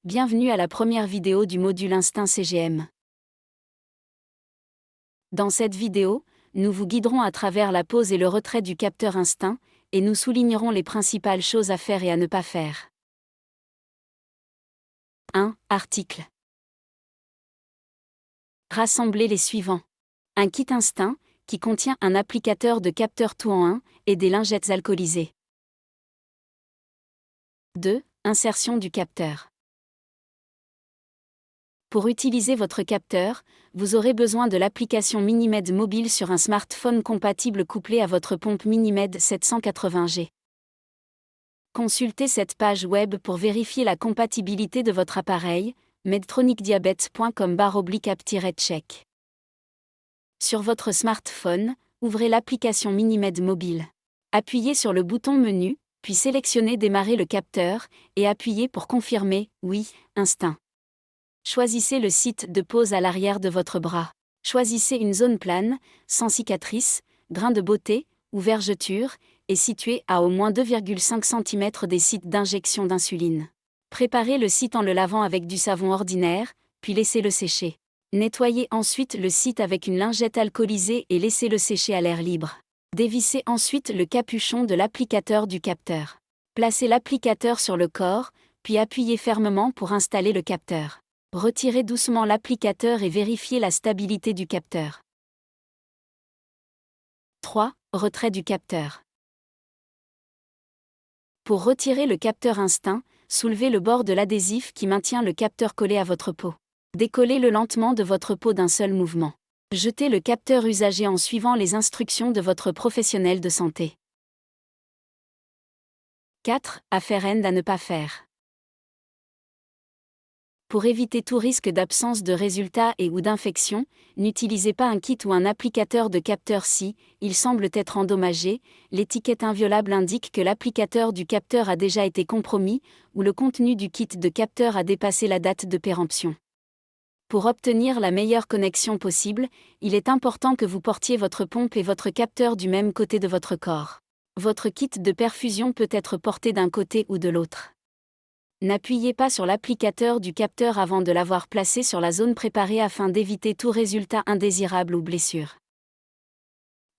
Bienvenue à la première vidéo du module Instinct CGM. Dans cette vidéo, nous vous guiderons à travers la pose et le retrait du capteur Instinct, et nous soulignerons les principales choses à faire et à ne pas faire. 1. Article. Rassemblez les suivants. Un kit Instinct, qui contient un applicateur de capteur tout en un, et des lingettes alcoolisées. 2. Insertion du capteur. Pour utiliser votre capteur, vous aurez besoin de l'application Minimed mobile sur un smartphone compatible couplé à votre pompe Minimed 780G. Consultez cette page web pour vérifier la compatibilité de votre appareil, medtronicdiabetes.com/app-check. Sur votre smartphone, ouvrez l'application Minimed mobile. Appuyez sur le bouton Menu, puis sélectionnez Démarrer le capteur, et appuyez pour confirmer « Oui, Instinct ». Choisissez le site de pose à l'arrière de votre bras. Choisissez une zone plane, sans cicatrice, grain de beauté ou vergeture, et située à au moins 2,5 cm des sites d'injection d'insuline. Préparez le site en le lavant avec du savon ordinaire, puis laissez-le sécher. Nettoyez ensuite le site avec une lingette alcoolisée et laissez-le sécher à l'air libre. Dévissez ensuite le capuchon de l'applicateur du capteur. Placez l'applicateur sur le corps, puis appuyez fermement pour installer le capteur. Retirez doucement l'applicateur et vérifiez la stabilité du capteur. 3. Retrait du capteur. Pour retirer le capteur Instinct, soulevez le bord de l'adhésif qui maintient le capteur collé à votre peau. Décollez-le lentement de votre peau d'un seul mouvement. Jetez le capteur usagé en suivant les instructions de votre professionnel de santé. 4. Affaire end à ne pas faire. Pour éviter tout risque d'absence de résultats et ou d'infection, n'utilisez pas un kit ou un applicateur de capteur si il semble être endommagé, l'étiquette inviolable indique que l'applicateur du capteur a déjà été compromis, ou le contenu du kit de capteur a dépassé la date de péremption. Pour obtenir la meilleure connexion possible, il est important que vous portiez votre pompe et votre capteur du même côté de votre corps. Votre kit de perfusion peut être porté d'un côté ou de l'autre. N'appuyez pas sur l'applicateur du capteur avant de l'avoir placé sur la zone préparée afin d'éviter tout résultat indésirable ou blessure.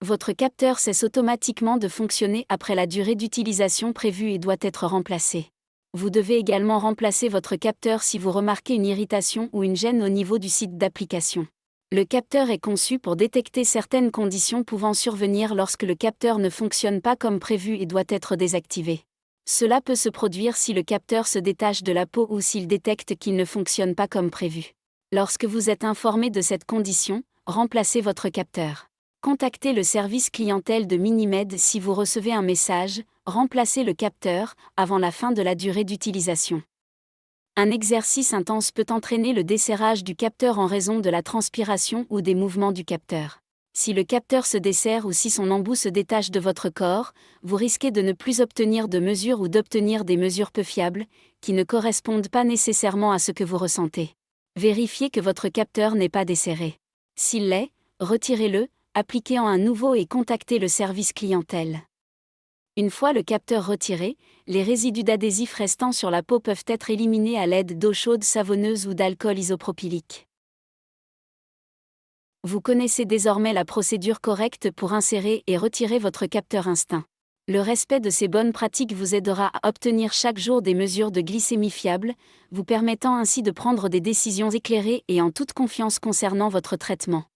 Votre capteur cesse automatiquement de fonctionner après la durée d'utilisation prévue et doit être remplacé. Vous devez également remplacer votre capteur si vous remarquez une irritation ou une gêne au niveau du site d'application. Le capteur est conçu pour détecter certaines conditions pouvant survenir lorsque le capteur ne fonctionne pas comme prévu et doit être désactivé. Cela peut se produire si le capteur se détache de la peau ou s'il détecte qu'il ne fonctionne pas comme prévu. Lorsque vous êtes informé de cette condition, remplacez votre capteur. Contactez le service clientèle de Minimed si vous recevez un message « Remplacez le capteur » avant la fin de la durée d'utilisation. Un exercice intense peut entraîner le desserrage du capteur en raison de la transpiration ou des mouvements du capteur. Si le capteur se desserre ou si son embout se détache de votre corps, vous risquez de ne plus obtenir de mesures ou d'obtenir des mesures peu fiables, qui ne correspondent pas nécessairement à ce que vous ressentez. Vérifiez que votre capteur n'est pas desserré. S'il l'est, retirez-le, appliquez-en un nouveau et contactez le service clientèle. Une fois le capteur retiré, les résidus d'adhésif restant sur la peau peuvent être éliminés à l'aide d'eau chaude savonneuse ou d'alcool isopropylique. Vous connaissez désormais la procédure correcte pour insérer et retirer votre capteur Instinct. Le respect de ces bonnes pratiques vous aidera à obtenir chaque jour des mesures de glycémie fiables, vous permettant ainsi de prendre des décisions éclairées et en toute confiance concernant votre traitement.